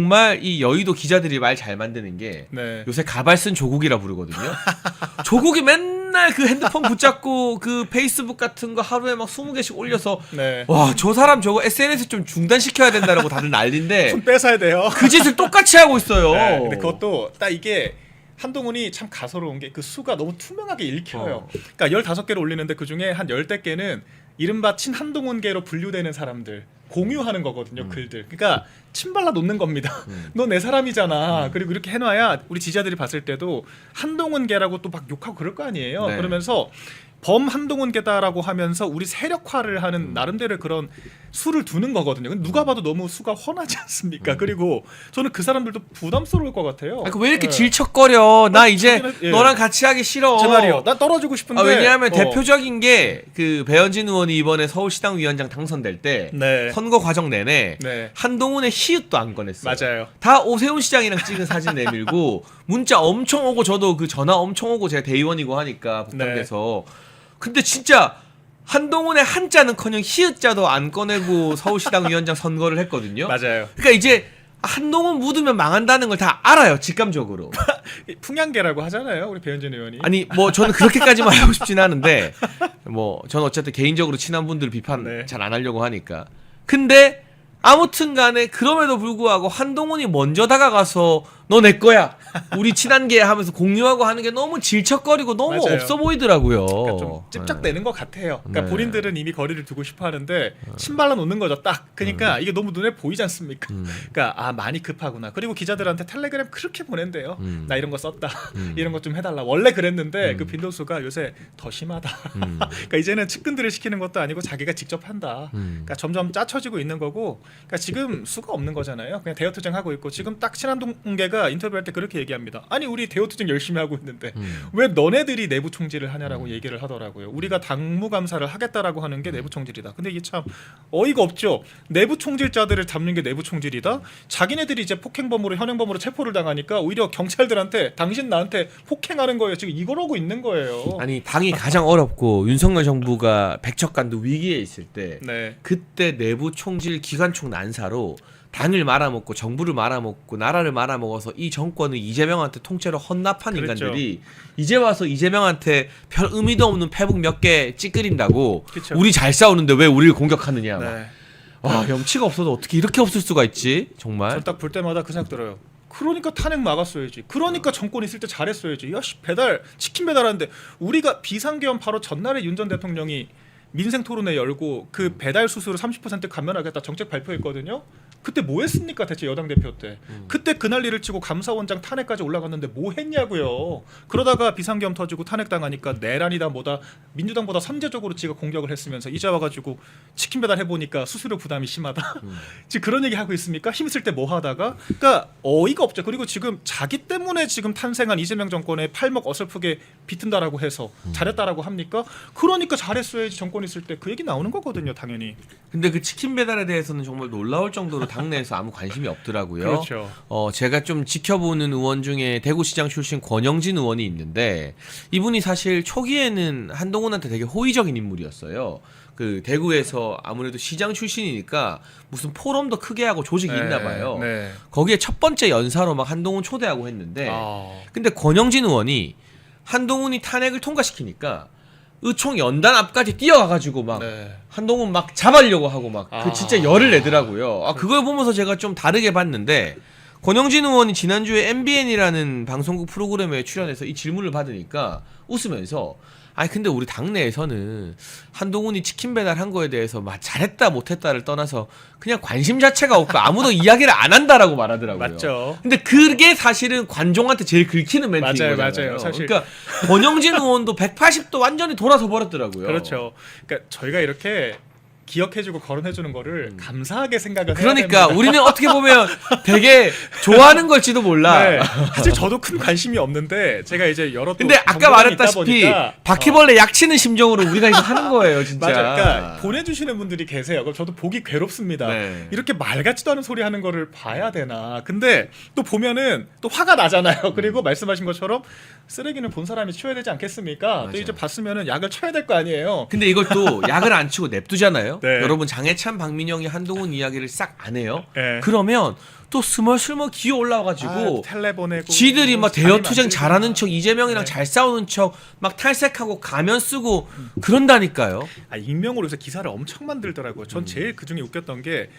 정말 이 여의도 기자들이 말 잘 만드는 게 네. 요새 가발 쓴 조국이라 부르거든요. 조국이 맨날 그 핸드폰 붙잡고 그 페이스북 같은 거 하루에 막 20개씩 올려서 네. 와, 저 사람 저거 SNS 좀 중단시켜야 된다라고 다들 난리인데 손 뺏어야 돼요. 그 짓을 똑같이 하고 있어요. 네, 근데 그것도 딱 이게 한동훈이 참 가소로운 게 그 수가 너무 투명하게 읽혀요. 그러니까 15개를 올리는데 그중에 한 10개는 이른바 친한동훈계로 분류되는 사람들 공유하는 거거든요. 글들. 그러니까 침발라 놓는 겁니다. 너 내 사람이잖아. 그리고 이렇게 해놔야 우리 지지자들이 봤을 때도 한동훈계라고 또 막 욕하고 그럴 거 아니에요. 네. 그러면서 범 한동훈계다라고 하면서 우리 세력화를 하는 나름대로의 그런 수를 두는 거거든요. 근데 누가 봐도 너무 수가 훤하지 않습니까? 그리고 저는 그 사람들도 부담스러울 것 같아요. 아, 왜 이렇게 네. 질척거려? 나 이제 예. 너랑 같이 하기 싫어. 제 말이요. 나 떨어지고 싶은데. 아, 왜냐하면 대표적인 게 그 배현진 의원이 이번에 서울시당 위원장 당선될 때 네. 선거 과정 내내 네. 한동훈의 히읗도 안 꺼냈어요. 맞아요. 다 오세훈 시장이랑 찍은 사진 내밀고 문자 엄청 오고 저도 그 전화 엄청 오고 제가 대의원이고 하니까 복당돼서 근데 진짜 한동훈의 한자는커녕 히읗자도 안 꺼내고 서울시당 위원장 선거를 했거든요. 맞아요. 그러니까 이제 한동훈 묻으면 망한다는 걸 다 알아요, 직감적으로. 풍향계라고 하잖아요, 우리 배현진 의원이. 아니 뭐 저는 그렇게까지 말하고 싶진 않은데 뭐 저는 어쨌든 개인적으로 친한 분들 비판 네. 잘 안 하려고 하니까. 근데 아무튼간에 그럼에도 불구하고 한동훈이 먼저 다가가서 너 내 거야 우리 친한계 하면서 공유하고 하는 게 너무 질척거리고 너무 맞아요. 없어 보이더라고요. 그러니까 좀 찝쩍대는 것 같아요. 그러니까 네. 본인들은 이미 거리를 두고 싶어 하는데 침발라 놓는 거죠, 딱. 그러니까 이게 너무 눈에 보이지 않습니까? 그러니까 아, 많이 급하구나. 그리고 기자들한테 텔레그램 그렇게 보낸대요. 나 이런 거 썼다. 이런 거 좀 해달라. 원래 그랬는데 그 빈도수가 요새 더 심하다. 그러니까 이제는 측근들을 시키는 것도 아니고 자기가 직접 한다. 그러니까 점점 짜쳐지고 있는 거고. 그러니까 지금 수가 없는 거잖아요. 그냥 대여투쟁 하고 있고 지금 딱 친한동계가 인터뷰할 때 그렇게 얘기합니다. 아니 우리 대여투쟁 열심히 하고 있는데 왜 너네들이 내부 총질을 하냐라고 얘기를 하더라고요. 우리가 당무감사를 하겠다라고 하는 게 내부 총질이다. 근데 이게 참 어이가 없죠. 내부 총질자들을 잡는 게 내부 총질이다. 자기네들이 이제 폭행범으로 현행범으로 체포를 당하니까 오히려 경찰들한테 당신 나한테 폭행하는 거예요. 지금 이거러고 있는 거예요. 아니 당이 가장 어렵고 윤석열 정부가 백척간도 위기에 있을 때 네. 그때 내부 총질 기관총 난사로 당을 말아먹고 정부를 말아먹고 나라를 말아먹어서 이 정권을 이재명한테 통째로 헌납한 그렇죠. 인간들이 이제 와서 이재명한테 별 의미도 없는 패북 몇 개 찌끄린다고 그쵸. 우리 잘 싸우는데 왜 우리를 공격하느냐. 네. 와, 염치가 없어도 어떻게 이렇게 없을 수가 있지 정말. 전 딱 볼 때마다 그 생각 들어요. 그러니까 탄핵 막았어야지. 그러니까 정권 있을 때 잘했어야지. 야씨 배달 치킨 배달하는데 우리가 비상계엄 바로 전날에 윤 전 대통령이 민생 토론회 열고 그 배달 수수료 30% 감면하겠다 정책 발표했거든요. 그때 뭐 했습니까 대체 여당 대표 때. 그때 그 난리를 치고 감사원장 탄핵까지 올라갔는데 뭐 했냐고요. 그러다가 비상계엄 터지고 탄핵 당하니까 내란이다 뭐다 민주당보다 선제적으로 지가 공격을 했으면서 이제 와가지고 치킨 배달 해보니까 수수료 부담이 심하다. 지금 그런 얘기 하고 있습니까? 힘쓸 때 뭐 하다가. 그러니까 어이가 없죠. 그리고 지금 자기 때문에 지금 탄생한 이재명 정권의 팔목 어설프게 비튼다라고 해서 잘했다라고 합니까? 그러니까 잘했어야지 정권 있을 때 그 얘기 나오는 거거든요, 당연히. 근데 그 치킨 배달에 대해서는 정말 놀라울 정도로 당내에서 아무 관심이 없더라고요. 그렇죠. 제가 좀 지켜보는 의원 중에 대구시장 출신 권영진 의원이 있는데 이분이 사실 초기에는 한동훈한테 되게 호의적인 인물이었어요. 그 대구에서 아무래도 시장 출신이니까 무슨 포럼도 크게 하고 조직이 있나 봐요. 네. 거기에 첫 번째 연사로 막 한동훈 초대하고 했는데 아. 근데 권영진 의원이 한동훈이 탄핵을 통과시키니까 의총 연단 앞까지 뛰어가가지고 막 네. 한동훈 막 잡으려고 하고 막 그 아. 진짜 열을 내더라고요. 그걸 보면서 제가 좀 다르게 봤는데 권영진 의원이 지난주에 MBN이라는 방송국 프로그램에 출연해서 이 질문을 받으니까 웃으면서 아니 근데 우리 당내에서는 한동훈이 치킨 배달한 거에 대해서 막 잘했다 못했다를 떠나서 그냥 관심 자체가 없고 아무도 이야기를 안 한다라고 말하더라고요. 맞죠. 근데 그게 사실은 관종한테 제일 긁히는 멘트인 맞아요, 거잖아요. 맞아요. 사실. 그러니까 권영진 의원도 180도 완전히 돌아서 버렸더라고요. 그렇죠. 그러니까 저희가 이렇게 기억해주고 거론해주는 거를 감사하게 생각을 그러니까 해야 됩니다. 우리는 어떻게 보면 되게 좋아하는 걸지도 몰라. 네. 사실 저도 큰 관심이 없는데 제가 이제 여러 또 근데 아까 정보가 있다 말했다시피 보니까 바퀴벌레 약치는 심정으로 우리가 이거 하는 거예요, 진짜. 맞아. 그러니까 보내주시는 분들이 계세요. 그럼 저도 보기 괴롭습니다. 네. 이렇게 말 같지도 않은 소리 하는 거를 봐야 되나. 근데 또 보면은 또 화가 나잖아요. 그리고 말씀하신 것처럼 쓰레기는 본 사람이 치워야 되지 않겠습니까? 또 맞아. 이제 봤으면은 약을 쳐야 될 거 아니에요. 근데 이걸 또 약을 안 치고 냅두잖아요. 네. 여러분 장해찬, 박민영이 한동훈 이야기를 싹 안 해요. 네. 그러면 또 스멀스멀 기어 올라와가지고 텔레 보내고 지들이 막 대여 투쟁 잘하는 척 이재명이랑 네. 잘 싸우는 척 막 탈색하고 가면 쓰고 그런다니까요. 익명으로 해서 기사를 엄청 만들더라고요. 전 제일 그중에 웃겼던 게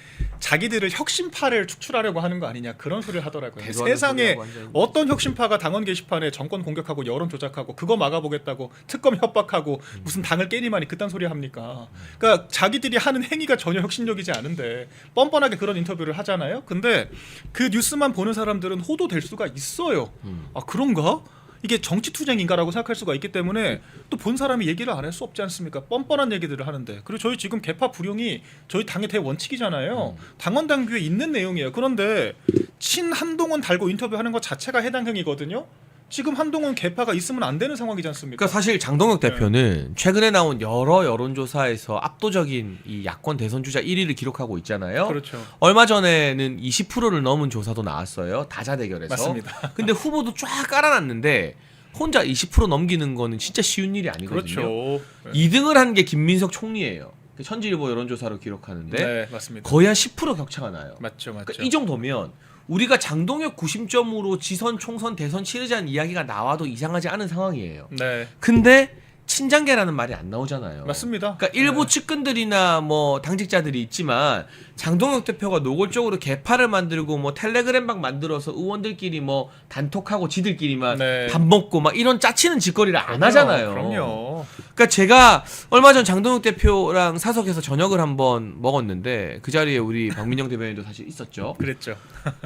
자기들을 혁신파를 축출하려고 하는 거 아니냐 그런 소리를 하더라고요. 대도하는 세상에 소리하고 완전히. 어떤 혁신파가 당원 게시판에 정권 공격하고 여론 조작하고 그거 막아보겠다고 특검 협박하고 무슨 당을 깨니만이 그딴 소리 합니까? 그러니까 자기들이 하는 행위가 전혀 혁신적이지 않은데 뻔뻔하게 그런 인터뷰를 하잖아요. 근데 그 뉴스만 보는 사람들은 호도될 수가 있어요. 아 그런가? 이게 정치 투쟁인가라고 생각할 수가 있기 때문에 또 본 사람이 얘기를 안 할 수 없지 않습니까? 뻔뻔한 얘기들을 하는데 그리고 저희 지금 개파 불용이 저희 당의 대원칙이잖아요. 당원 당규에 있는 내용이에요. 그런데 친 한동훈 달고 인터뷰하는 것 자체가 해당 행위거든요. 지금 한동훈 개파가 있으면 안 되는 상황이지 않습니까? 그러니까 사실 장동혁 대표는 최근에 나온 여러 여론조사에서 압도적인 이 야권 대선 주자 1위를 기록하고 있잖아요. 그렇죠. 얼마 전에는 20%를 넘은 조사도 나왔어요. 다자 대결에서. 맞습니다. 근데 후보도 쫙 깔아놨는데 혼자 20% 넘기는 거는 진짜 쉬운 일이 아니거든요. 그렇죠. 2등을 한 게 김민석 총리예요. 천지일보 여론조사로 기록하는데 네, 맞습니다. 거의 한 10% 격차가 나요. 맞죠, 맞죠. 그러니까 이 정도면 우리가 장동혁 구심점으로 지선, 총선, 대선 치르자는 이야기가 나와도 이상하지 않은 상황이에요. 네, 근데 친장계라는 말이 안 나오잖아요. 맞습니다. 그러니까 일부 네. 측근들이나 뭐 당직자들이 있지만 장동혁 대표가 노골적으로 개파를 만들고 뭐 텔레그램방 만들어서 의원들끼리 뭐 단톡하고 지들끼리만 네. 밥 먹고 막 이런 짜치는 짓거리를 안 하잖아요. 그럼요. 그러니까 제가 얼마 전 장동혁 대표랑 사석에서 저녁을 한번 먹었는데 그 자리에 우리 박민영 대변인도 사실 있었죠. 그랬죠.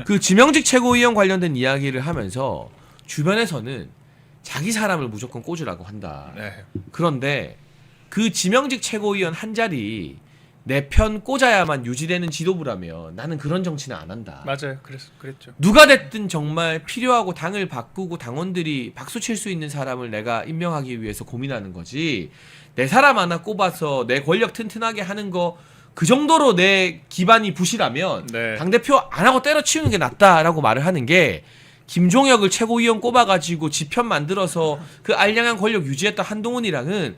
그 지명직 최고위원 관련된 이야기를 하면서 주변에서는 자기 사람을 무조건 꽂으라고 한다. 네. 그런데 그 지명직 최고위원 한 자리 내 편 꽂아야만 유지되는 지도부라면 나는 그런 정치는 안 한다. 맞아요. 그랬죠. 누가 됐든 정말 필요하고 당을 바꾸고 당원들이 박수 칠 수 있는 사람을 내가 임명하기 위해서 고민하는 거지. 내 사람 하나 꼽아서 내 권력 튼튼하게 하는 거 그 정도로 내 기반이 부실하면 네. 당대표 안 하고 때려치우는 게 낫다라고 말을 하는 게 김종혁을 최고위원 꼽아가지고 지편 만들어서 그 알량한 권력 유지했던 한동훈이랑은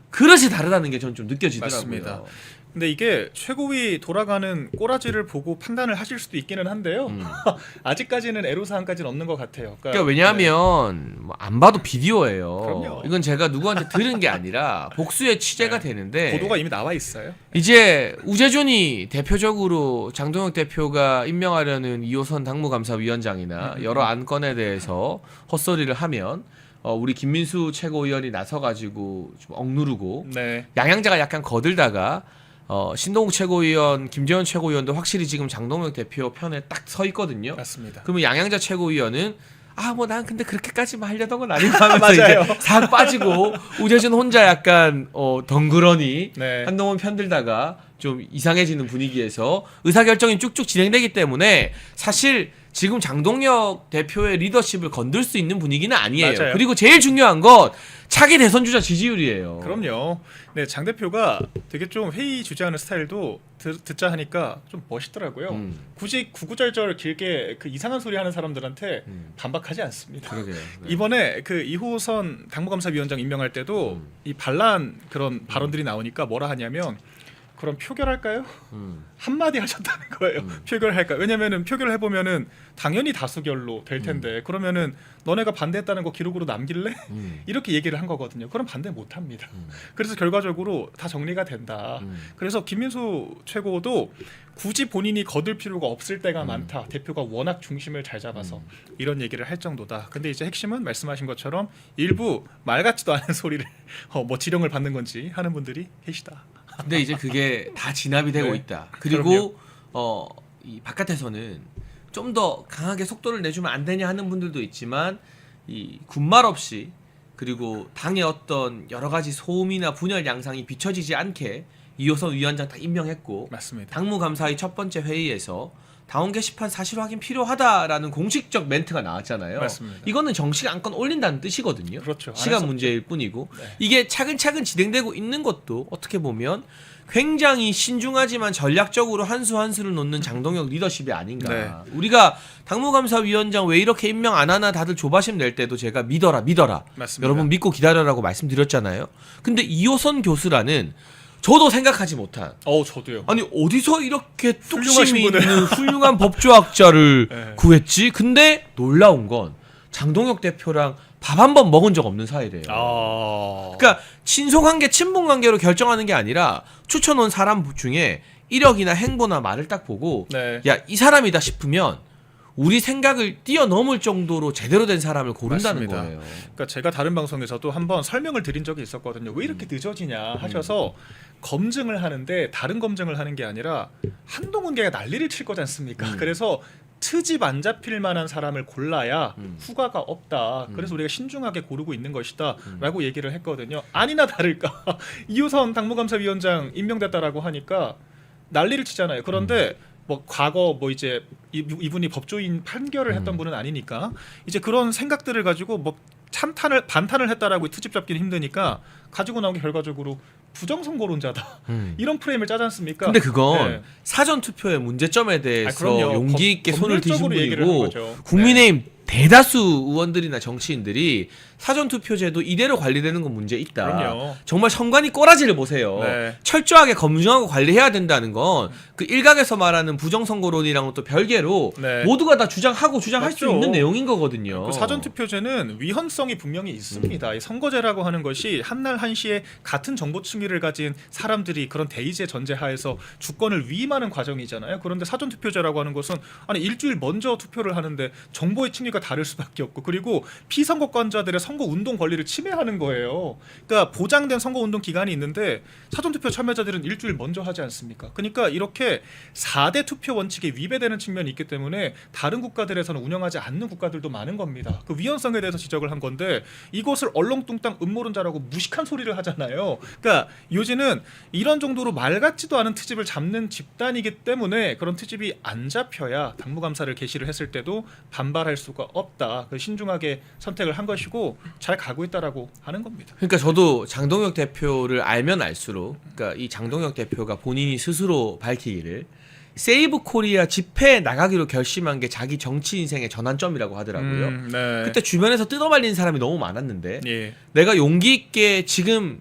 그릇이 다르다는 게 저는 좀 느껴지더라고요. 맞습니다. 근데 이게 최고위 돌아가는 꼬라지를 보고 판단을 하실 수도 있기는 한데요. 아직까지는 애로사항까지는 없는 것 같아요. 그러니까 왜냐하면 뭐안 봐도 비디오예요. 그럼요. 이건 제가 누구한테 들은 게 아니라 복수의 취재가 네. 되는데 보도가 이미 나와 있어요. 이제 우재준이 대표적으로 장동혁 대표가 임명하려는 2호선 당무감사위원장이나 여러 안건에 대해서 헛소리를 하면 우리 김민수 최고위원이 나서가지고 좀 억누르고 네. 양양자가 약간 거들다가 신동욱 최고위원, 김재원 최고위원도 확실히 지금 장동혁 대표 편에 딱 서 있거든요. 맞습니다. 그러면 양양자 최고위원은 뭐 난 근데 그렇게까지만 하려던 건 아니고 하면서 맞아요. 이제 싹 빠지고 우재준 혼자 약간 덩그러니 네. 한동훈 편들다가 좀 이상해지는 분위기에서 의사결정이 쭉쭉 진행되기 때문에 사실 지금 장동혁 대표의 리더십을 건들 수 있는 분위기는 아니에요. 맞아요. 그리고 제일 중요한 건 차기 대선 주자 지지율이에요. 그럼요. 네, 장 대표가 되게 좀 회의 주재하는 스타일도 듣자 하니까 좀 멋있더라고요. 굳이 구구절절 길게 그 이상한 소리 하는 사람들한테 반박하지 않습니다. 그러게요. 네. 이번에 그 2호선 당무감사위원장 임명할 때도 이 반란 그런 발언들이 나오니까 뭐라 하냐면 그럼 표결할까요? 한마디 하셨다는 거예요. 표결할까? 왜냐면은 표결을 해보면은 당연히 다수결로 될 텐데 그러면은 너네가 반대했다는 거 기록으로 남길래? 이렇게 얘기를 한 거거든요. 그럼 반대 못 합니다. 그래서 결과적으로 다 정리가 된다. 그래서 김민수 최고도 굳이 본인이 거들 필요가 없을 때가 많다. 대표가 워낙 중심을 잘 잡아서 이런 얘기를 할 정도다. 근데 이제 핵심은 말씀하신 것처럼 일부 말 같지도 않은 소리를 뭐 지령을 받는 건지 하는 분들이 계시다. 근데 이제 그게 다 진압이 되고 네. 있다. 그리고 이 바깥에서는 좀 더 강하게 속도를 내주면 안 되냐 하는 분들도 있지만 이 군말 없이 그리고 당의 어떤 여러 가지 소음이나 분열 양상이 비춰지지 않게 2호선 위원장 딱 임명했고 맞습니다. 당무감사의 첫 번째 회의에서 당원 게시판 사실 확인 필요하다라는 공식적 멘트가 나왔잖아요. 맞습니다. 이거는 정식 안건 올린다는 뜻이거든요. 그렇죠. 안 시간 했었죠. 문제일 뿐이고 네. 이게 차근차근 진행되고 있는 것도 어떻게 보면 굉장히 신중하지만 전략적으로 한 수 한 수를 놓는 장동혁 리더십이 아닌가. 네. 우리가 당무감사위원장 왜 이렇게 임명 안 하나 다들 조바심 낼 때도 제가 믿어라. 맞습니다. 여러분 믿고 기다려라고 말씀드렸잖아요. 근데 2호선 교수라는 저도 생각하지 못한. 저도요. 아니 어디서 이렇게 훌륭하신 뚝심이 분을. 있는 훌륭한 법조학자를 네. 구했지? 근데 놀라운 건 장동혁 대표랑 밥 한 번 먹은 적 없는 사이래요. 그러니까 친소관계, 친분관계로 결정하는 게 아니라 추천온 사람 중에 이력이나 행보나 말을 딱 보고 네. 야, 이 사람이다 싶으면 우리 생각을 뛰어넘을 정도로 제대로 된 사람을 고른다는 맞습니다. 거예요. 그러니까 제가 다른 방송에서도 한번 설명을 드린 적이 있었거든요. 왜 이렇게 늦어지냐 하셔서 검증을 하는데 다른 검증을 하는 게 아니라 한동훈 걔가 난리를 칠 거지 않습니까? 그래서 트집 안 잡힐 만한 사람을 골라야 후과가 없다. 그래서 우리가 신중하게 고르고 있는 것이다 라고 얘기를 했거든요. 아니나 다를까 이호선 당무감사위원장 임명됐다라고 하니까 난리를 치잖아요. 그런데 뭐 과거 뭐 이제 이분이 법조인 판결을 했던 분은 아니니까 이제 그런 생각들을 가지고 뭐 반탄을 했다라고 트집 잡기는 힘드니까 가지고 나온 게 결과적으로 부정선거론자다 이런 프레임을 짜지 않습니까? 근데 그건 네. 사전 투표의 문제점에 대해서 그럼요. 용기 있게 손을 드신 법률적으로 얘기를 하는 분이고 거죠. 국민의힘 대다수 의원들이나 정치인들이 사전 투표제도 이대로 관리되는 건 문제 있다. 그럼요. 정말 선관위 꼬라지를 보세요. 네. 철저하게 검증하고 관리해야 된다는 건 그 일각에서 말하는 부정선거론이랑은 또 별개로 네. 모두가 다 주장할 수 맞죠. 있는 내용인 거거든요. 그 사전 투표제는 위헌성이 분명히 있습니다. 이 선거제라고 하는 것이 한날 한시에 같은 정보 층위를 가진 사람들이 그런 대의제 전제하에서 주권을 위임하는 과정이잖아요. 그런데 사전 투표제라고 하는 것은 아니 일주일 먼저 투표를 하는데 정보의 층위가 다를 수밖에 없고 그리고 피선거권자들의 선거 운동 권리를 침해하는 거예요. 그러니까 보장된 선거 운동 기간이 있는데 사전 투표 참여자들은 일주일 먼저 하지 않습니까? 그러니까 이렇게 4대 투표 원칙에 위배되는 측면이 있기 때문에 다른 국가들에서는 운영하지 않는 국가들도 많은 겁니다. 그 위헌성에 대해서 지적을 한 건데 이것을 얼렁뚱땅 음모론자라고 무식한 소리를 하잖아요. 그러니까 요지는 이런 정도로 말 같지도 않은 트집을 잡는 집단이기 때문에 그런 트집이 안 잡혀야 당무감사를 개시를 했을 때도 반발할 수가 없다. 신중하게 선택을 한 것이고 잘 가고 있다라고 하는 겁니다. 그러니까 저도 장동혁 대표를 알면 알수록 그러니까 이 장동혁 대표가 본인이 스스로 밝히기를 세이브 코리아 집회에 나가기로 결심한 게 자기 정치 인생의 전환점이라고 하더라고요. 네. 그때 주변에서 뜯어말리는 사람이 너무 많았는데 예. 내가 용기 있게 지금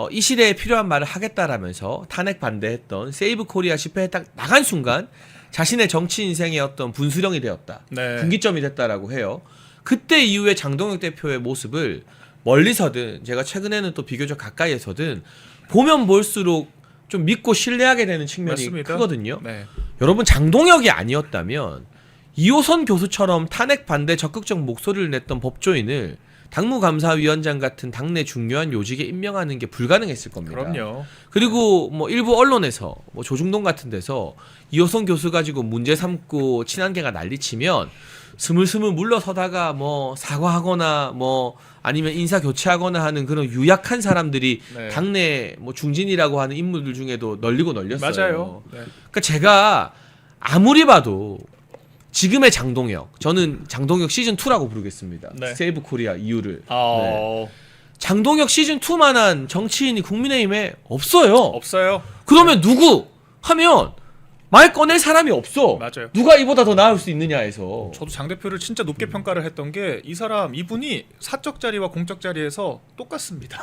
이 시대에 필요한 말을 하겠다라면서 탄핵 반대했던 세이브 코리아 집회에 딱 나간 순간 자신의 정치 인생의 어떤 분수령이 되었다. 네. 분기점이 됐다라고 해요. 그때 이후에 장동혁 대표의 모습을 멀리서든 제가 최근에는 또 비교적 가까이에서든 보면 볼수록 좀 믿고 신뢰하게 되는 측면이 맞습니다. 크거든요. 네. 여러분 장동혁이 아니었다면 이호선 교수처럼 탄핵 반대 적극적 목소리를 냈던 법조인을 당무감사위원장 같은 당내 중요한 요직에 임명하는 게 불가능했을 겁니다. 그럼요. 그리고 뭐 일부 언론에서 뭐 조중동 같은 데서 이호선 교수 가지고 문제 삼고 친한계가 난리치면 스물스물 물러서다가 뭐 사과하거나 뭐 아니면 인사 교체하거나 하는 그런 유약한 사람들이 네. 당내 뭐 중진이라고 하는 인물들 중에도 널리고 널렸어요. 맞아요. 네. 그러니까 제가 아무리 봐도 지금의 장동혁, 저는 장동혁 시즌 2라고 부르겠습니다. 네. 세이브 코리아 이유를. 네. 장동혁 시즌 2만한 정치인이 국민의힘에 없어요. 없어요. 그러면 누구 하면 말 꺼낼 사람이 없어. 맞아요. 누가 이보다 더 나을 수 있느냐 해서. 저도 장 대표를 진짜 높게 평가를 했던 게 이분이 사적 자리와 공적 자리에서 똑같습니다.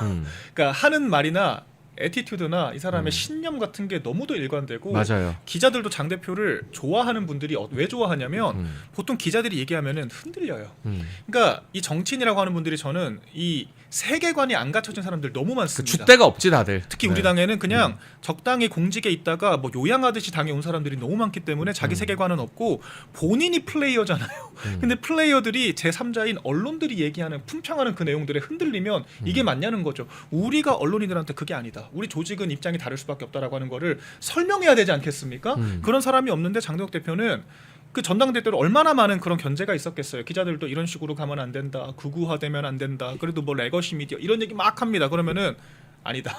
그러니까 하는 말이나 애티튜드나 이 사람의 신념 같은 게 너무도 일관되고 맞아요. 기자들도 장 대표를 좋아하는 분들이 왜 좋아하냐면 보통 기자들이 얘기하면은 흔들려요. 그러니까 이 정치인이라고 하는 분들이 저는 이 세계관이 안 갖춰진 사람들 너무 많습니다. 줏대가 없지 다들. 특히 우리 당에는 그냥 적당히 공직에 있다가 뭐 요양하듯이 당에 온 사람들이 너무 많기 때문에 자기 세계관은 없고 본인이 플레이어잖아요. 근데 플레이어들이 제3자인 언론들이 얘기하는 품평하는 그 내용들에 흔들리면 이게 맞냐는 거죠. 우리가 언론인들한테 그게 아니다. 우리 조직은 입장이 다를 수밖에 없다라고 하는 거를 설명해야 되지 않겠습니까? 그런 사람이 없는데 장동혁 대표는 그 전당대회 때로 얼마나 많은 그런 견제가 있었겠어요. 기자들도 이런 식으로 가면 안 된다. 극우화되면 안 된다. 그래도 뭐 레거시 미디어 이런 얘기 막 합니다. 그러면은 아니다.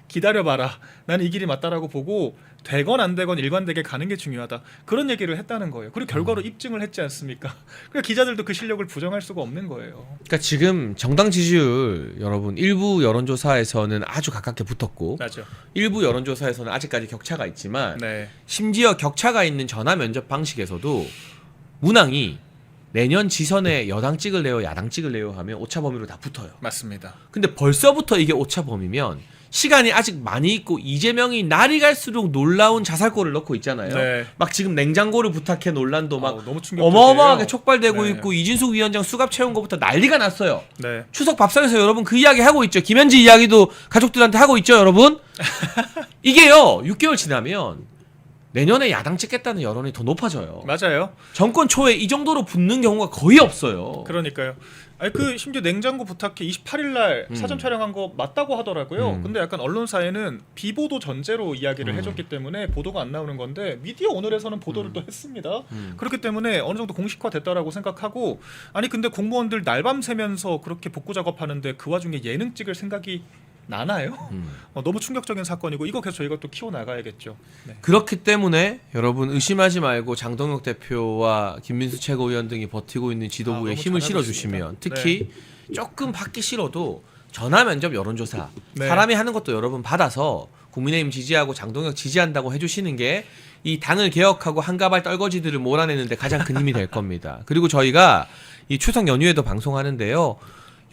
기다려봐라. 나는 이 길이 맞다라고 보고 되건 안 되건 일관되게 가는 게 중요하다. 그런 얘기를 했다는 거예요. 그리고 결과로 입증을 했지 않습니까? 그러니까 기자들도 그 실력을 부정할 수가 없는 거예요. 그러니까 지금 정당 지지율 여러분 일부 여론조사에서는 아주 가깝게 붙었고 맞죠. 일부 여론조사에서는 아직까지 격차가 있지만 네. 심지어 격차가 있는 전화 면접 방식에서도 문항이 내년 지선에 여당 찍을래요 야당 찍을래요 하면 오차 범위로 다 붙어요. 맞습니다. 근데 벌써부터 이게 오차 범위면 시간이 아직 많이 있고 이재명이 날이 갈수록 놀라운 자살골을 넣고 있잖아요. 네. 막 지금 냉장고를 부탁해 논란도 막 너무 충격적이에요. 어마어마하게 촉발되고 네. 있고 이진숙 위원장 수갑 채운 것부터 난리가 났어요. 네. 추석 밥상에서 여러분 그 이야기 하고 있죠. 김현지 이야기도 가족들한테 하고 있죠, 여러분. 이게요 6개월 지나면 내년에 야당 찍겠다는 여론이 더 높아져요. 맞아요. 정권 초에 이 정도로 붙는 경우가 거의 없어요. 그러니까요. 아니 그 심지어 냉장고 부탁해 28일 날 사전 촬영한 거 맞다고 하더라고요. 근데 약간 언론사에는 비보도 전제로 이야기를 해줬기 때문에 보도가 안 나오는 건데 미디어 오늘에서는 보도를 또 했습니다. 그렇기 때문에 어느 정도 공식화됐다라고 생각하고 아니 근데 공무원들 날밤 새면서 그렇게 복구 작업하는데 그 와중에 예능 찍을 생각이 나나요? 너무 충격적인 사건이고 이거 계속 저희가 또 키워나가야겠죠. 네. 그렇기 때문에 여러분 의심하지 말고 장동혁 대표와 김민수 최고위원 등이 버티고 있는 지도부에 너무 힘을 잘하고 실어주시면 있습니다. 특히 조금 받기 싫어도 전화 면접 여론조사 네. 사람이 하는 것도 여러분 받아서 국민의힘 지지하고 장동혁 지지한다고 해주시는 게 이 당을 개혁하고 한가발 떨거지들을 몰아내는데 가장 큰 힘이 될 겁니다. 그리고 저희가 이 추석 연휴에도 방송하는데요.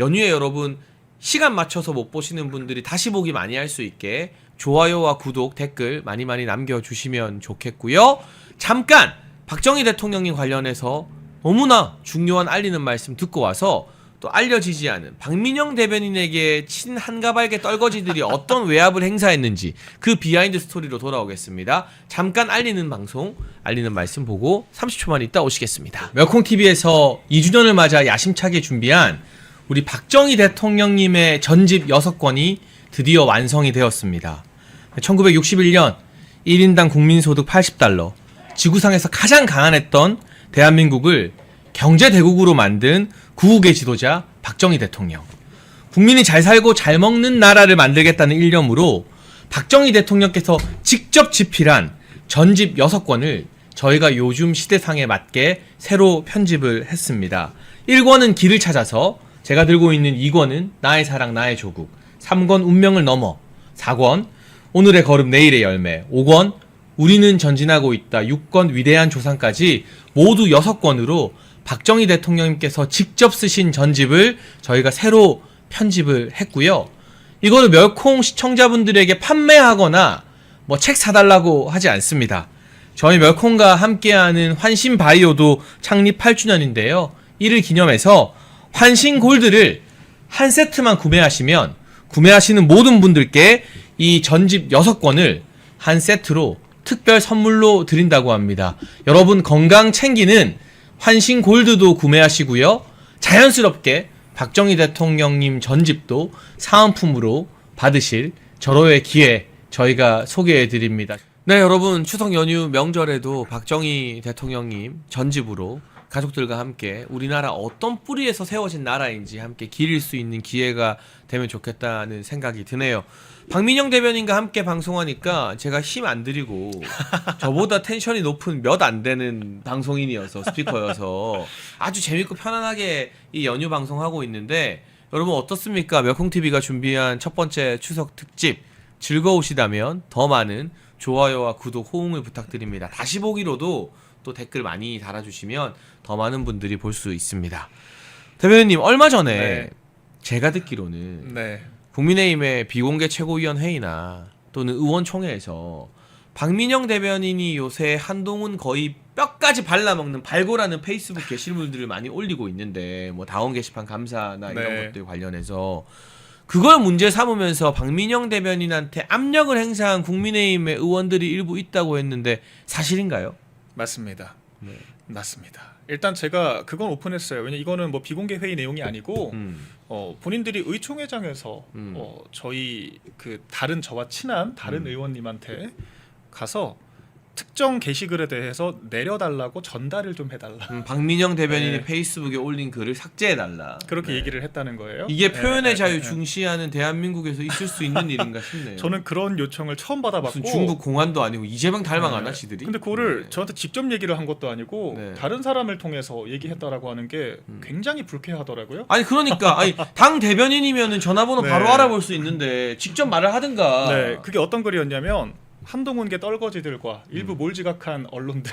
연휴에 여러분 시간 맞춰서 못 보시는 분들이 다시 보기 많이 할 수 있게 좋아요와 구독, 댓글 많이 남겨주시면 좋겠고요. 잠깐 박정희 대통령님 관련해서 너무나 중요한 알리는 말씀 듣고 와서 또 알려지지 않은 박민영 대변인에게 친 한가발개 떨거지들이 어떤 외압을 행사했는지 그 비하인드 스토리로 돌아오겠습니다. 잠깐 알리는 방송, 알리는 말씀 보고 30초만 있다 오시겠습니다. 멸콩TV에서 2주년을 맞아 야심차게 준비한 우리 박정희 대통령님의 전집 6권이 드디어 완성이 되었습니다. 1961년 1인당 국민소득 80달러, 지구상에서 가장 가난했던 대한민국을 경제대국으로 만든 구국의 지도자 박정희 대통령. 국민이 잘 살고 잘 먹는 나라를 만들겠다는 일념으로 박정희 대통령께서 직접 집필한 전집 6권을 저희가 요즘 시대상에 맞게 새로 편집을 했습니다. 1권은 길을 찾아서, 제가 들고 있는 2권은 나의 사랑 나의 조국, 3권 운명을 넘어, 4권 오늘의 걸음 내일의 열매, 5권 우리는 전진하고 있다, 6권 위대한 조상까지 모두 6권으로 박정희 대통령님께서 직접 쓰신 전집을 저희가 새로 편집을 했고요. 이거를 멸콩 시청자분들에게 판매하거나 뭐 책 사달라고 하지 않습니다. 저희 멸콩과 함께하는 환신바이오도 창립 8주년인데요. 이를 기념해서 환신골드를 한 세트만 구매하시면 구매하시는 모든 분들께 이 전집 6권을 한 세트로 특별 선물로 드린다고 합니다. 여러분 건강 챙기는 환신골드도 구매하시고요. 자연스럽게 박정희 대통령님 전집도 사은품으로 받으실 절호의 기회 저희가 소개해드립니다. 네, 여러분 추석 연휴 명절에도 박정희 대통령님 전집으로 가족들과 함께 우리나라 어떤 뿌리에서 세워진 나라인지 함께 기릴 수 있는 기회가 되면 좋겠다는 생각이 드네요. 박민영 대변인과 함께 방송하니까 제가 힘 안 들이고 저보다 텐션이 높은 몇 안 되는 방송인이어서 스피커여서 아주 재밌고 편안하게 이 연휴 방송하고 있는데 여러분 어떻습니까? 멸콩TV가 준비한 첫 번째 추석 특집 즐거우시다면 더 많은 좋아요와 구독, 호응을 부탁드립니다. 다시 보기로도 또 댓글 많이 달아주시면 더 많은 분들이 볼 수 있습니다. 대변인님 얼마 전에 네. 제가 듣기로는 네. 국민의힘의 비공개 최고위원 회의나 또는 의원총회에서 박민영 대변인이 요새 한동훈 거의 뼈까지 발라먹는 발골하는 페이스북 게시물들을 많이 올리고 있는데 뭐 다원 게시판 감사나 이런 네. 것들 관련해서 그걸 문제 삼으면서 박민영 대변인한테 압력을 행사한 국민의힘의 의원들이 일부 있다고 했는데 사실인가요? 맞습니다. 네. 맞습니다. 일단 제가 그건 오픈했어요. 왜냐 이거는 뭐 비공개 회의 내용이 아니고 본인들이 의총회장에서 저희 그 다른 저와 친한 다른 의원님한테 가서 특정 게시글에 대해서 내려달라고 전달을 좀 해달라. 박민영 대변인이 네. 페이스북에 올린 글을 삭제해달라. 그렇게 네. 얘기를 했다는 거예요. 이게 표현의 네, 자유 네, 네. 중시하는 대한민국에서 있을 수 있는 일인가 싶네요. 저는 그런 요청을 처음 받아봤고 무슨 중국 공안도 아니고 이재명 닮아가나 지들이? 근데 그거를 네. 저한테 직접 얘기를 한 것도 아니고 네. 다른 사람을 통해서 얘기했다라고 하는 게 굉장히 불쾌하더라고요. 아니 그러니까 아니 당 대변인이면은 전화번호 네. 바로 알아볼 수 있는데 직접 말을 하든가. 네, 그게 어떤 글이었냐면 한동훈계 떨거지들과 일부 몰지각한 언론들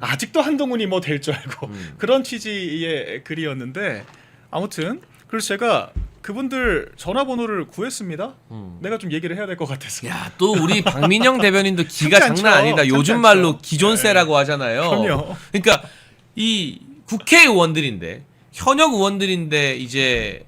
아직도 한동훈이 뭐 될 줄 알고 그런 취지의 글이었는데 아무튼 그래서 제가 그분들 전화번호를 구했습니다. 내가 좀 얘기를 해야 될 것 같아서. 야, 또 우리 박민영 대변인도 기가 참지 장난 않죠. 아니다. 참지 요즘 않죠. 말로 기존세라고 하잖아요. 그럼요. 그러니까 이 국회의원들인데 현역 의원들인데 이제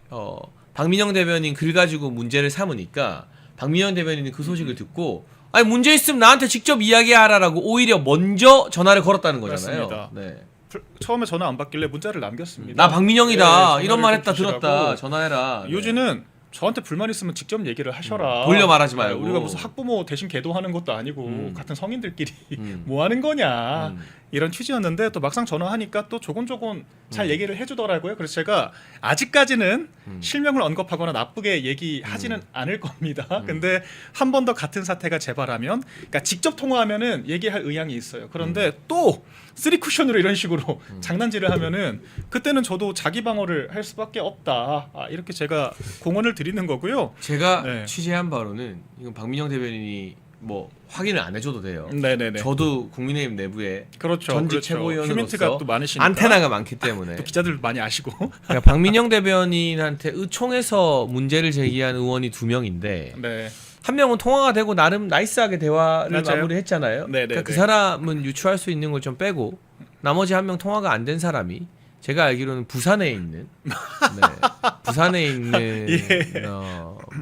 박민영 대변인 글 가지고 문제를 삼으니까 박민영 대변인이 그 소식을 듣고 아니 문제 있으면 나한테 직접 이야기하라라고 오히려 먼저 전화를 걸었다는 거잖아요. 맞습니다. 네. 처음에 전화 안 받길래 문자를 남겼습니다. 나 박민영이다. 네, 이런 말 전화를 했다 좀 들었다. 주시라고. 전화해라. 네. 요즘은 저한테 불만 있으면 직접 얘기를 하셔라. 돌려 말하지 말고. 우리가 무슨 학부모 대신 계도하는 것도 아니고 같은 성인들끼리 음. 뭐 하는 거냐 음. 이런 취지였는데 또 막상 전화하니까 또 조곤조곤 잘 얘기를 해주더라고요. 그래서 제가 아직까지는 실명을 언급하거나 나쁘게 얘기하지는 않을 겁니다. 근데 한 번 더 같은 사태가 재발하면, 그러니까 직접 통화하면은 얘기할 의향이 있어요. 그런데 또 쓰리 쿠션으로 이런 식으로 장난질을 하면은 그때는 저도 자기 방어를 할 수밖에 없다. 이렇게 제가 공언을 드리는 거고요. 제가 네. 취재한 바로는 이건 박민영 대변인이 뭐 확인을 안 해줘도 돼요. 네네네. 저도 국민의힘 내부에 그렇죠. 전직 그렇죠. 최고위원으로서 휴민트가 또 많으시니까 안테나가 많기 때문에 또 기자들 많이 아시고. 그러니까 박민영 대변인한테 의총에서 문제를 제기한 의원이 2명인데 네. 한 명은 통화가 되고 나름 나이스하게 대화를 맞아요. 마무리했잖아요. 네네네. 그러니까 그 사람은 유추할 수 있는 걸 좀 빼고 나머지 한 명 통화가 안 된 사람이 제가 알기로는 부산에 있는 부산에 있는 예.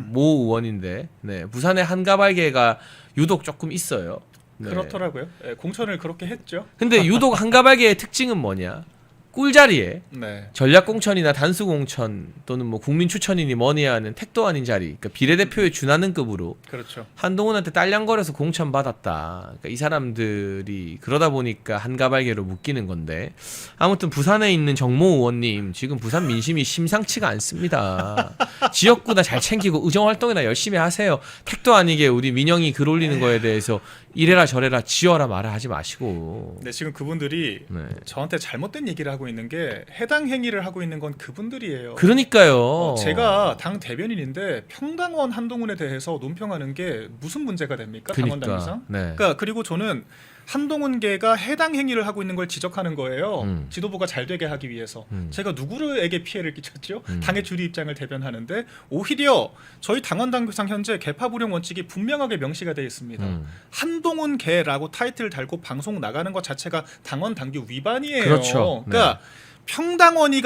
모 의원인데 부산에 한가발계가 유독 조금 있어요. 네. 그렇더라고요. 네, 공천을 그렇게 했죠. 근데 유독 한가발계의 특징은 뭐냐? 꿀자리에 네. 전략공천이나 단수공천 또는 뭐 국민추천이니 뭐니 하는 택도 아닌 자리, 그러니까 비례대표에 준하는 급으로 그렇죠. 한동훈한테 딸랑거려서 공천 받았다. 그러니까 이 사람들이 그러다 보니까 한가발계로 묶이는 건데 아무튼 부산에 있는 정모 의원님 지금 부산 민심이 심상치가 않습니다. 지역구나 잘 챙기고 의정활동이나 열심히 하세요. 택도 아니게 우리 민영이 글 올리는 거에 대해서 이래라 저래라 지어라 말아 하지 마시고. 네, 지금 그분들이 네. 저한테 잘못된 얘기를 하고 있는 게 해당 행위를 하고 있는 건 그분들이에요. 그러니까요. 제가 당 대변인인데 평당원 한동훈에 대해서 논평하는 게 무슨 문제가 됩니까? 당원 당규상? 네. 그러니까 그리고 저는 한동훈계가 해당 행위를 하고 있는 걸 지적하는 거예요. 지도부가 잘 되게 하기 위해서. 제가 누구에게 피해를 끼쳤죠? 당의 주류 입장을 대변하는데 오히려 저희 당원 당규상 현재 개파 불용 원칙이 분명하게 명시가 되어 있습니다. 한동훈계라고 타이틀을 달고 방송 나가는 것 자체가 당원 당규 위반이에요. 그렇죠. 그러니까 평당원이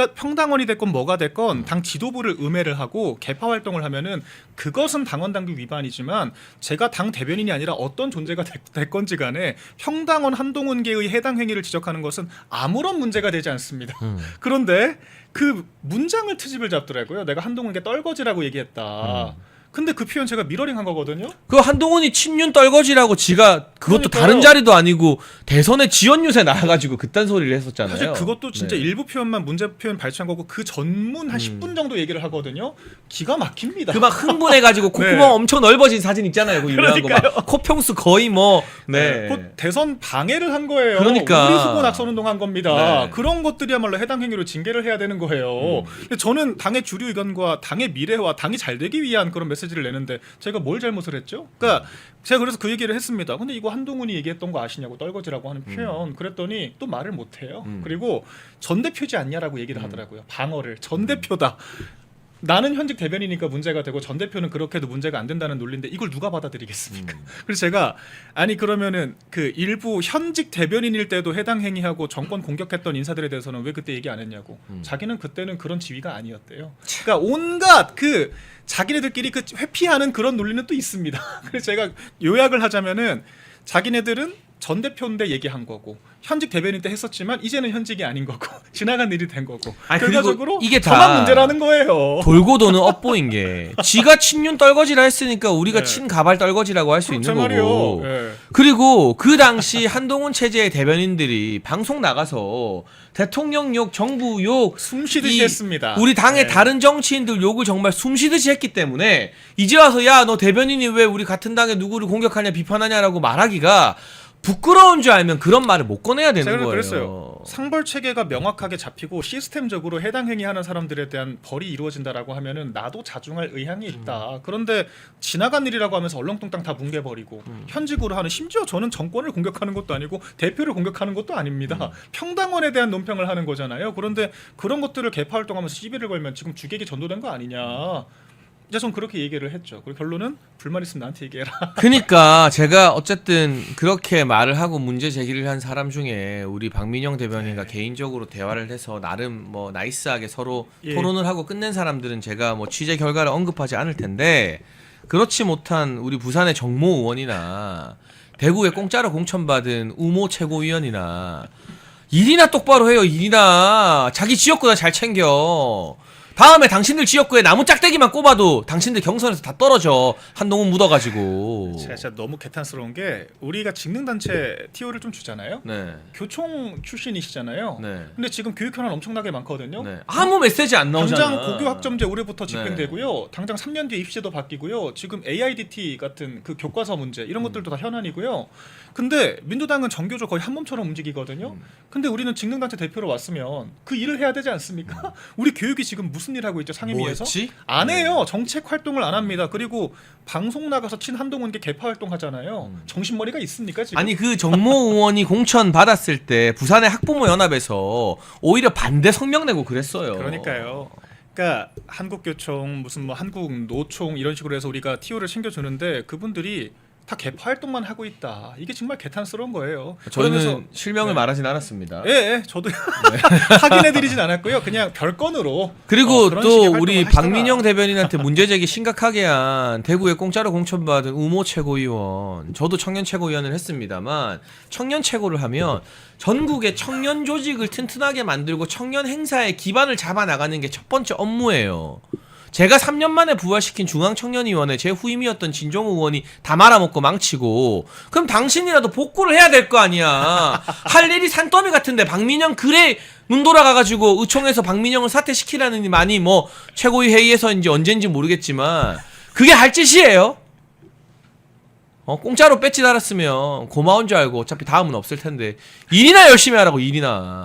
됐건 뭐가 됐건 당 지도부를 음해를 하고 개파 활동을 하면은 그것은 당원 당규 위반이지만 제가 당 대변인이 아니라 어떤 존재가 됐건지 간에 평당원 한동훈계의 해당 행위를 지적하는 것은 아무런 문제가 되지 않습니다. 그런데 그 문장을 트집을 잡더라고요. 내가 한동훈계 떨거지라고 얘기했다. 근데 그 표현 제가 미러링한 거거든요. 그 한동훈이 친윤 떨거지라고 지가 그것도 그러니까요. 다른 자리도 아니고 대선에 지연 유세 나와가지고 그딴 소리를 했었잖아요. 사실 그것도 진짜 네. 일부 표현만 문제 표현 발췌한 거고 그 전문 한 10분 정도 얘기를 하거든요. 기가 막힙니다. 그 막 흥분해가지고 콧구멍 네. 엄청 넓어진 사진 있잖아요. 그 유명한 거 그러니까요. 막 코평수 거의 뭐 네. 곧 대선 방해를 한 거예요. 그러니까. 우리 후보 낙선 운동한 겁니다. 네. 그런 것들이야말로 해당 행위로 징계를 해야 되는 거예요. 근데 저는 당의 주류 의견과 당의 미래와 당이 잘 되기 위한 그런 메시지를 내는데 제가 뭘 잘못을 했죠? 그러니까 제가 그래서 그 얘기를 했습니다. 근데 이거 한동훈이 얘기했던 거 아시냐고 떨거지라고 하는 표현. 그랬더니 또 말을 못 해요. 그리고 전 대표지 않냐라고 얘기를 하더라고요. 방어를 전 대표다. 나는 현직 대변이니까 문제가 되고 전 대표는 그렇게 해도 문제가 안 된다는 논리인데 이걸 누가 받아들이겠습니까? 그래서 제가 아니 그러면은 그 일부 현직 대변인일 때도 해당 행위하고 정권 공격했던 인사들에 대해서는 왜 그때 얘기 안 했냐고. 자기는 그때는 그런 지위가 아니었대요. 그러니까 온갖 그 자기네들끼리 그 회피하는 그런 논리는 또 있습니다. 그래서 제가 요약을 하자면은 자기네들은 전 대표인데 얘기한 거고 현직 대변인 때 했었지만 이제는 현직이 아닌 거고 지나간 일이 된 거고 아니, 결과적으로 이게 다 저만 문제라는 거예요. 돌고 도는 엇보인 게 지가 친윤 떨거지라 했으니까 우리가 네. 친가발 떨거지라고 할 수 있는 거고 네. 그리고 그 당시 한동훈 체제의 대변인들이 방송 나가서 대통령 욕, 정부 욕 숨쉬듯이 이 했습니다. 우리 당의 네. 다른 정치인들 욕을 정말 숨쉬듯이 했기 때문에 이제 와서 야 너 대변인이 왜 우리 같은 당의 누구를 공격하냐 비판하냐라고 말하기가 부끄러운 줄 알면 그런 말을 못 꺼내야 되는 제가 거예요. 그랬어요. 상벌 체계가 명확하게 잡히고 시스템적으로 해당 행위하는 사람들에 대한 벌이 이루어진다라고 하면은 나도 자중할 의향이 있다. 그런데 지나간 일이라고 하면서 얼렁뚱땅 다 뭉개버리고 현직으로 하는, 심지어 저는 정권을 공격하는 것도 아니고 대표를 공격하는 것도 아닙니다. 평당원에 대한 논평을 하는 거잖아요. 그런데 그런 것들을 개파 활동하면서 시비를 걸면 지금 주객이 전도된 거 아니냐. 이제 전 그렇게 얘기를 했죠. 그리고 결론은 불만 있으면 나한테 얘기해라. 그러니까 제가 어쨌든 그렇게 말을 하고 문제 제기를 한 사람 중에 우리 박민영 대변인과 개인적으로 대화를 해서 나름 뭐 나이스하게 서로 예. 토론을 하고 끝낸 사람들은 제가 뭐 취재 결과를 언급하지 않을 텐데, 그렇지 못한 우리 부산의 정모 의원이나 대구에 공짜로 공천받은 우모 최고위원이나 일이나 똑바로 해요. 일이나 자기 지역구나 잘 챙겨. 다음에 당신들 지역구에 나무 짝대기만 꼽아도 당신들 경선에서 다 떨어져. 한동훈 묻어가지고. 제가 진짜 너무 개탄스러운 게, 우리가 직능단체 TO를 좀 주잖아요. 네. 교총 출신이시잖아요. 네. 근데 지금 교육 현안 엄청나게 많거든요. 네. 아무 메시지 안 나오잖아. 당장 고교 학점제 올해부터 집행되고요. 당장 3년 뒤에 입시제도 바뀌고요. 지금 AIDT 같은 그 교과서 문제 이런 것들도 다 현안이고요. 근데 민주당은 정교조 거의 한 몸처럼 움직이거든요. 근데 우리는 직능단체 대표로 왔으면 그 일을 해야 되지 않습니까? 우리 교육이 지금 무슨 일 하고 있죠? 상임위에서? 뭐였지? 안 해요. 정책 활동을 안 합니다. 그리고 방송 나가서 친 한동훈 게 개파 활동하잖아요. 정신머리가 있습니까 지금? 아니 그 정모 의원이 공천 받았을 때 부산의 학부모 연합에서 오히려 반대 성명 내고 그랬어요. 그러니까요. 그러니까 한국교총 무슨 뭐 한국노총 이런 식으로 해서 우리가 TO를 챙겨주는데 그분들이 다 개파 활동만 하고 있다. 이게 정말 개탄스러운 거예요. 저희는 그러면서 실명을 네. 말하진 않았습니다. 예, 저도 확인해드리진 않았고요. 그냥 별건으로. 그리고 그런 또 식의 우리 활동을 하시더라. 박민영 대변인한테 문제제기 심각하게 한 대구에 공짜로 공천받은 우모 최고위원, 저도 청년 최고위원을 했습니다만, 청년 최고를 하면 전국의 청년 조직을 튼튼하게 만들고 청년 행사의 기반을 잡아나가는 게 첫 번째 업무예요. 제가 3년 만에 부활시킨 중앙청년위원회 제 후임이었던 진종우 의원이 다 말아먹고 망치고, 그럼 당신이라도 복구를 해야 될 거 아니야. 할 일이 산더미 같은데 박민영 그래 눈 돌아가가지고 의총에서 박민영을 사퇴시키라는 많이 뭐 최고위 회의에서인지 언젠지 모르겠지만 그게 할 짓이에요. 공짜로 배지 달았으면 고마운 줄 알고 어차피 다음은 없을 텐데 일이나 열심히 하라고. 일이나.